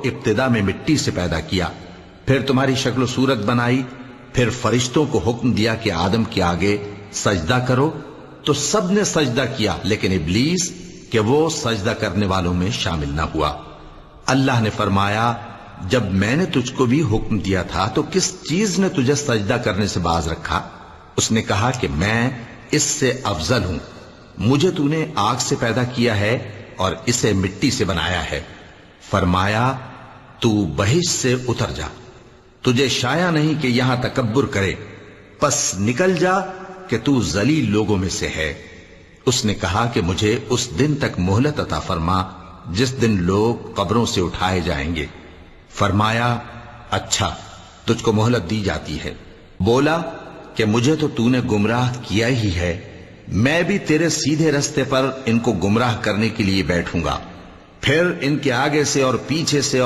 ابتدا میں مٹی سے پیدا کیا، پھر تمہاری شکل و صورت بنائی، پھر فرشتوں کو حکم دیا کہ آدم کے آگے سجدہ کرو، تو سب نے سجدہ کیا لیکن ابلیس کہ وہ سجدہ کرنے والوں میں شامل نہ ہوا۔ اللہ نے فرمایا جب میں نے تجھ کو بھی حکم دیا تھا تو کس چیز نے تجھے سجدہ کرنے سے باز رکھا؟ اس نے کہا کہ میں اس سے افضل ہوں، مجھے تو نے آگ سے پیدا کیا ہے اور اسے مٹی سے بنایا ہے۔ فرمایا تو بہشت سے اتر جا، تجھے شایع نہیں کہ یہاں تکبر کرے، پس نکل جا کہ تو ذلیل لوگوں میں سے ہے۔ اس نے کہا کہ مجھے اس دن تک مہلت عطا فرما جس دن لوگ قبروں سے اٹھائے جائیں گے۔ فرمایا اچھا، تجھ کو مہلت دی جاتی ہے۔ بولا کہ مجھے تو نے گمراہ کیا ہی ہے، میں بھی تیرے سیدھے رستے پر ان کو گمراہ کرنے کے لیے بیٹھوں گا، پھر ان کے آگے سے اور پیچھے سے